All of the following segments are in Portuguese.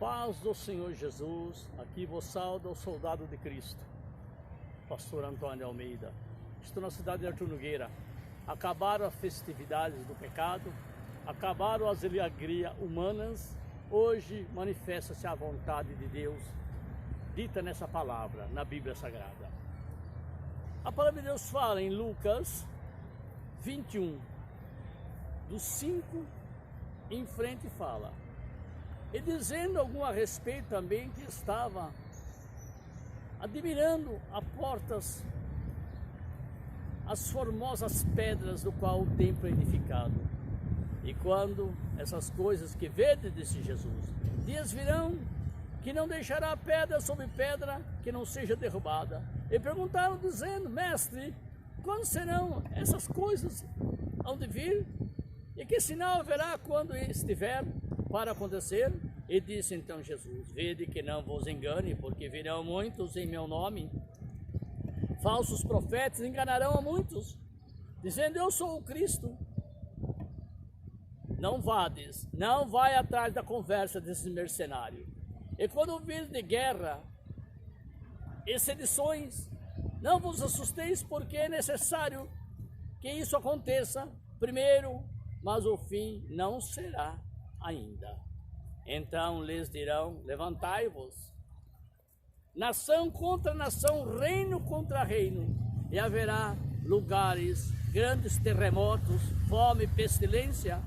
paz do Senhor Jesus, aqui vos sauda o soldado de Cristo, pastor Antônio Almeida. Estou na cidade de Artur Nogueira. Acabaram as festividades do pecado, acabaram as alegrias humanas, hoje manifesta-se a vontade de Deus, dita nessa palavra, na Bíblia Sagrada. A palavra de Deus fala em Lucas 21, dos 5 em frente fala. E dizendo algum a respeito também que estava admirando as portas, as formosas pedras do qual o templo é edificado. E quando essas coisas que vede, disse Jesus, dias virão que não deixará pedra sobre pedra que não seja derrubada. E perguntaram dizendo, mestre, quando serão essas coisas hão de vir? E que sinal haverá quando estiver para acontecer? E disse então Jesus, vede que não vos engane, porque virão muitos em meu nome. Falsos profetas enganarão a muitos, dizendo eu sou o Cristo. Não vades, não vai atrás da conversa desses mercenários. E quando vir de guerra e sedições, não vos assusteis, porque é necessário que isso aconteça primeiro, mas o fim não será ainda. Então lhes dirão, levantai-vos, nação contra nação, reino contra reino, e haverá lugares, grandes terremotos, fome, pestilência,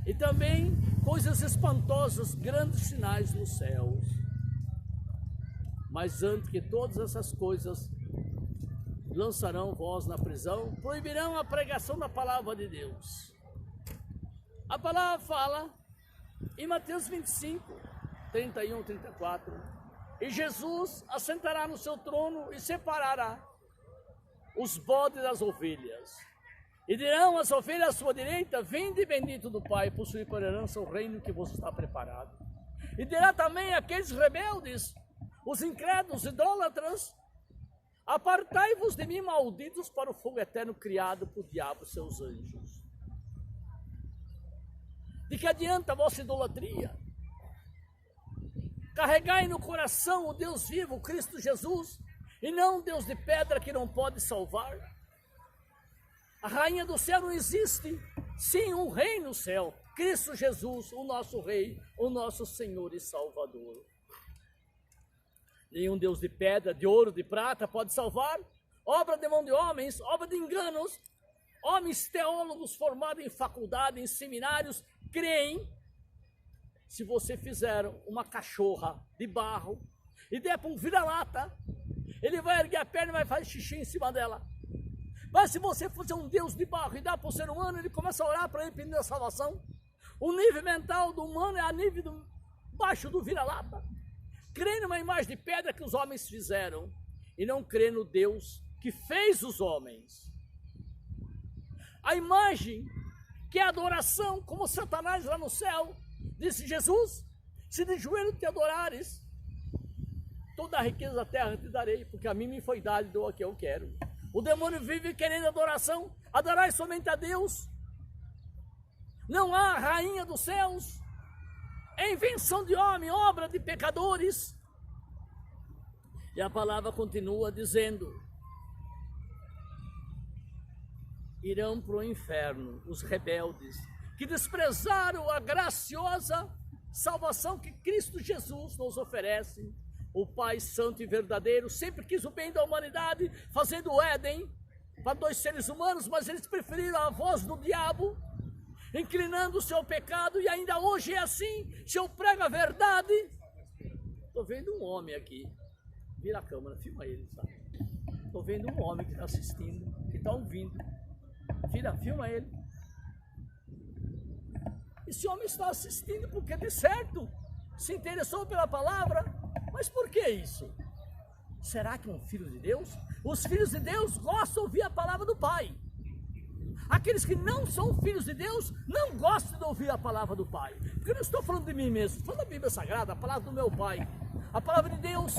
e também coisas espantosas, grandes sinais nos céus. Mas antes que todas essas coisas, lançarão vós na prisão, proibirão a pregação da palavra de Deus. A palavra fala em Mateus 25, 31, 34, e Jesus assentará no seu trono e separará os bodes das ovelhas. E dirão as ovelhas à sua direita, vinde bendito do Pai, possuir por herança o reino que vos está preparado. E dirá também aqueles rebeldes, os incrédulos, idólatras, apartai-vos de mim, malditos, para o fogo eterno criado por diabo e seus anjos. De que adianta a vossa idolatria? Carregai no coração o Deus vivo, Cristo Jesus, e não um Deus de pedra que não pode salvar. A rainha do céu não existe, sim, um rei no céu, Cristo Jesus, o nosso rei, o nosso Senhor e Salvador. Nenhum Deus de pedra, de ouro, de prata pode salvar, obra de mão de homens, obra de enganos. Homens teólogos formados em faculdade, em seminários, creem, se você fizer uma cachorra de barro e der para um vira-lata, ele vai erguer a perna e vai fazer xixi em cima dela. Mas se você fizer um Deus de barro e dar para o ser humano, ele começa a orar para ele pedindo a salvação. O nível mental do humano é a nível baixo do vira-lata. Crê numa imagem de pedra que os homens fizeram e não crê no Deus que fez os homens. A imagem que é a adoração, como Satanás lá no céu, disse Jesus, se de joelho te adorares, toda a riqueza da terra te darei, porque a mim me foi dado e dou a que eu quero. O demônio vive querendo adoração, adorai somente a Deus. Não há rainha dos céus, é invenção de homem, obra de pecadores. E a palavra continua dizendo, irão para o inferno os rebeldes, que desprezaram a graciosa salvação que Cristo Jesus nos oferece. O Pai Santo e Verdadeiro sempre quis o bem da humanidade, fazendo o Éden para 2 seres humanos, mas eles preferiram a voz do diabo, inclinando-se ao pecado, e ainda hoje é assim. Se eu prego a verdade, estou vendo um homem aqui, vira a câmera, filma ele, sabe? Estou vendo um homem que está assistindo, que está ouvindo, filma ele. Esse homem está assistindo porque de certo se interessou pela palavra, mas por que isso? Será que é um filho de Deus? Os filhos de Deus gostam de ouvir a palavra do Pai. Aqueles que não são filhos de Deus não gostam de ouvir a palavra do Pai. Porque eu não estou falando de mim mesmo, estou falando da Bíblia Sagrada, a palavra do meu Pai. A palavra de Deus,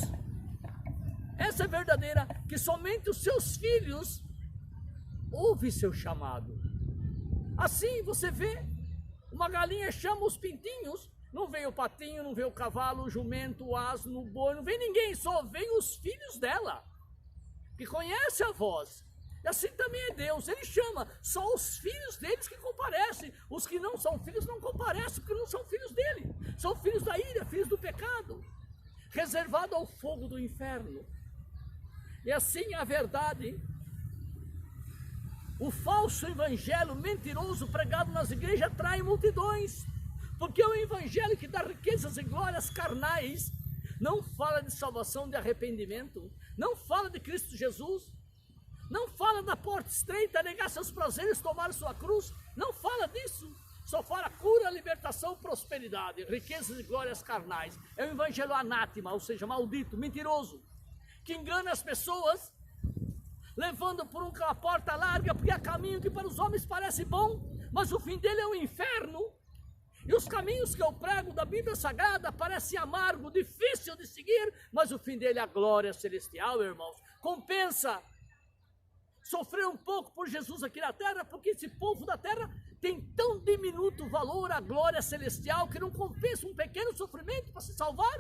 essa é verdadeira, que somente os seus filhos ouvem seu chamado. Assim você vê, uma galinha chama os pintinhos Não vem o patinho, não vem o cavalo, o jumento, o asno, o boi, não vem ninguém, só vem os filhos dela, que conhecem a voz. E assim também é Deus, ele chama só os filhos deles que comparecem. Os que não são filhos não comparecem, porque não são filhos dele. São filhos da ira, filhos do pecado, reservado ao fogo do inferno. E assim a verdade, o falso evangelho mentiroso pregado nas igrejas atrai multidões. Porque o evangelho que dá riquezas e glórias carnais não fala de salvação, de arrependimento, não fala de Cristo Jesus, não fala da porta estreita, negar seus prazeres, tomar sua cruz, não fala disso. Só fala cura, libertação, prosperidade, riquezas e glórias carnais. É um evangelho anátema, ou seja, maldito, mentiroso, que engana as pessoas, levando por uma porta larga, porque é caminho que para os homens parece bom, mas o fim dele é o inferno. E os caminhos que eu prego da Bíblia Sagrada parecem amargo, difícil de seguir, mas o fim dele é a glória celestial, irmãos. Compensa sofrer um pouco por Jesus aqui na terra, porque esse povo da terra tem tão diminuto valor à glória celestial que não compensa um pequeno sofrimento para se salvar.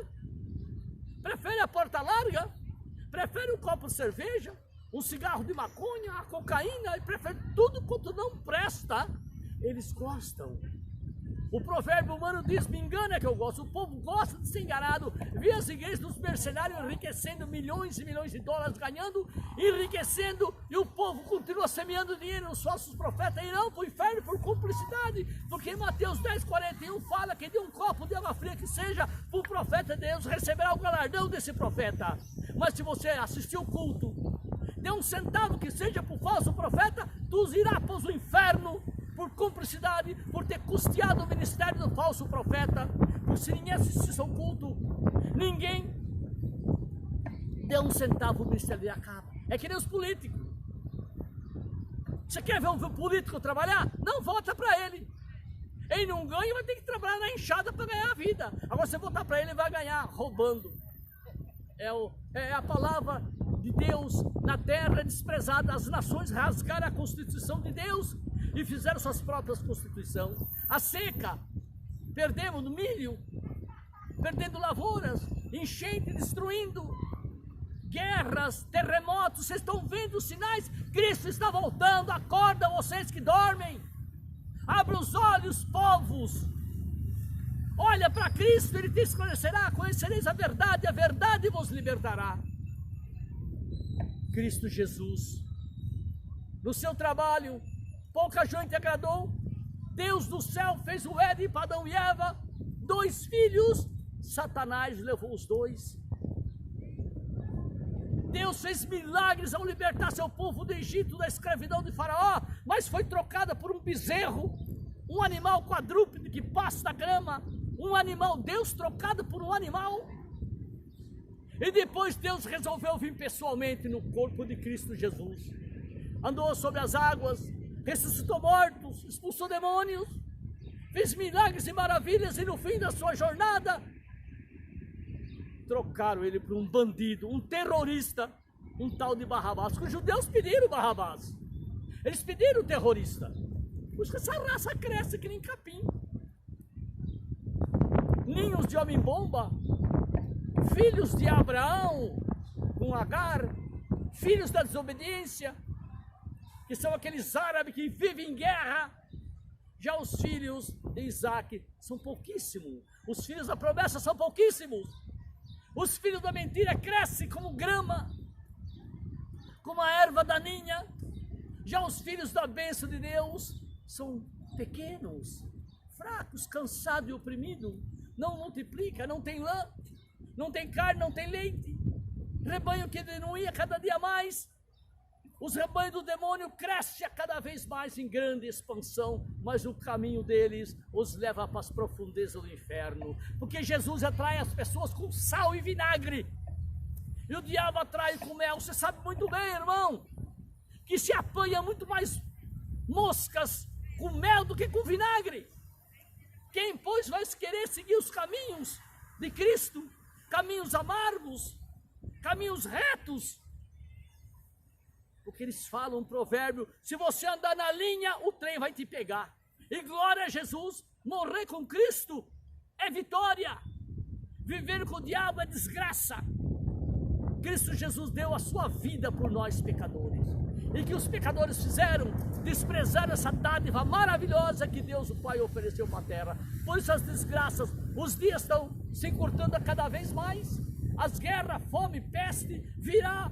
Prefere a porta larga, prefere um copo de cerveja, um cigarro de maconha, a cocaína, e prefere tudo quanto não presta. Eles gostam. O provérbio humano diz, me engana que eu gosto. O povo gosta de ser enganado. Vê as igrejas dos mercenários enriquecendo milhões e milhões de dólares, ganhando, enriquecendo, e o povo continua semeando dinheiro. Os falsos profetas irão para o inferno por cumplicidade, porque em Mateus 10:41 fala que de um copo de água fria que seja, para o profeta de Deus receberá o galardão desse profeta. Mas se você assistir o culto, dê um centavo que seja para o falso profeta, tu irás para o inferno, por cumplicidade, por ter custeado o ministério do falso profeta. Porque se ninguém assistisse ao culto, ninguém deu um centavo, o ministério dele acaba. É que nem os políticos. Você quer ver um político trabalhar? Não vota para ele. Ele não ganha, vai ter que trabalhar na enxada para ganhar a vida. Agora você votar para ele, ele vai ganhar roubando. É a palavra de Deus na terra desprezada. As nações rasgaram a Constituição de Deus e fizeram suas próprias constituições. A seca, perdemos no milho, perdendo lavouras, enchente, destruindo, guerras, terremotos. Vocês estão vendo os sinais? Cristo está voltando. Acorda, vocês que dormem. Abra os olhos, povos. Olha para Cristo, Ele te esclarecerá. Conhecereis a verdade vos libertará. Cristo Jesus, no seu trabalho, pouca gente agradou. Deus do céu fez o Éden para Adão e Eva, 2 filhos, Satanás levou os 2. Deus fez milagres ao libertar seu povo do Egito, da escravidão de Faraó, mas foi trocada por um bezerro, um animal quadrúpede que pasta grama, um animal, Deus trocado por um animal. E depois Deus resolveu vir pessoalmente no corpo de Cristo Jesus. Andou sobre as águas, ressuscitou mortos, expulsou demônios, fez milagres e maravilhas, e no fim da sua jornada, trocaram ele por um bandido, um terrorista, um tal de Barrabás. Os judeus pediram Barrabás, eles pediram o terrorista. Por isso que essa raça cresce que nem capim. Ninhos de homem-bomba, filhos de Abraão com Agar, filhos da desobediência, que são aqueles árabes que vivem em guerra. Já os filhos de Isaac são pouquíssimos, os filhos da promessa são pouquíssimos. Os filhos da mentira crescem como grama, como a erva daninha. Já os filhos da bênção de Deus são pequenos, fracos, cansados e oprimidos. Não multiplica, não tem lã, não tem carne, não tem leite. Rebanho que diminuía cada dia mais. Os rebanhos do demônio crescem a cada vez mais em grande expansão, mas o caminho deles os leva para as profundezas do inferno. Porque Jesus atrai as pessoas com sal e vinagre, e o diabo atrai com mel. Você sabe muito bem, irmão, que se apanha muito mais moscas com mel do que com vinagre. Quem, pois, vai querer seguir os caminhos de Cristo, caminhos amargos, caminhos retos? Porque eles falam um provérbio: se você andar na linha, o trem vai te pegar. E glória a Jesus, morrer com Cristo é vitória. Viver com o diabo é desgraça. Cristo Jesus deu a sua vida por nós pecadores. E que os pecadores fizeram? Desprezar essa dádiva maravilhosa que Deus o Pai ofereceu para a terra. Por isso as desgraças, os dias estão se encurtando a cada vez mais. As guerras, fome, peste, virá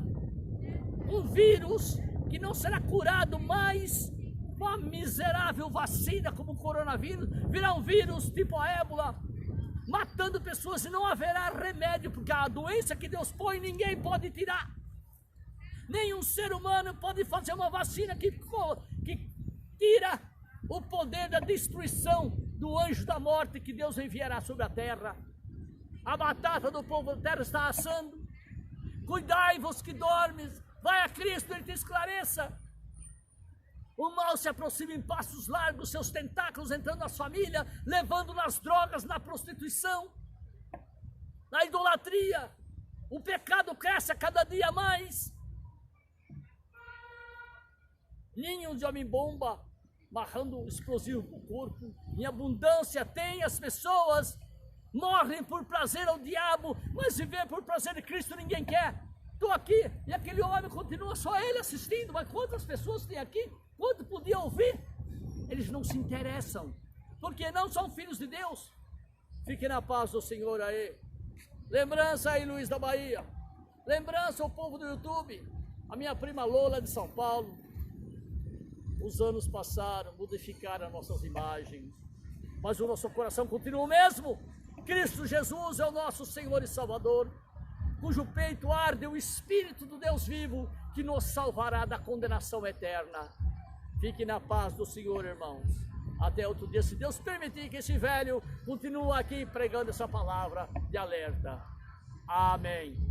um vírus que não será curado mais. Uma miserável vacina como o coronavírus, virá um vírus tipo a ébola, matando pessoas e não haverá remédio, porque a doença que Deus põe ninguém pode tirar. Nenhum ser humano pode fazer uma vacina que tira o poder da destruição do anjo da morte que Deus enviará sobre a terra. A batata do povo da terra está assando. Cuidai-vos que dormes, vai a Cristo, Ele te esclareça. O mal se aproxima em passos largos, seus tentáculos entrando nas famílias, levando nas drogas, na prostituição, na idolatria. O pecado cresce a cada dia mais. Ninho de homem-bomba, marrando explosivo para o corpo. Em abundância tem, as pessoas morrem por prazer ao diabo, mas viver por prazer de Cristo ninguém quer. Estou aqui e aquele homem continua, só ele assistindo, mas quantas pessoas tem aqui? Quanto podia ouvir? Eles não se interessam, porque não são filhos de Deus. Fique na paz do Senhor aí. Lembrança aí, Luiz da Bahia. Lembrança ao povo do YouTube. A minha prima Lola de São Paulo. Os anos passaram, modificaram as nossas imagens, mas o nosso coração continua o mesmo. Cristo Jesus é o nosso Senhor e Salvador, cujo peito arde o Espírito do Deus vivo, que nos salvará da condenação eterna. Fique na paz do Senhor, irmãos. Até outro dia, se Deus permitir que esse velho continue aqui pregando essa palavra de alerta. Amém.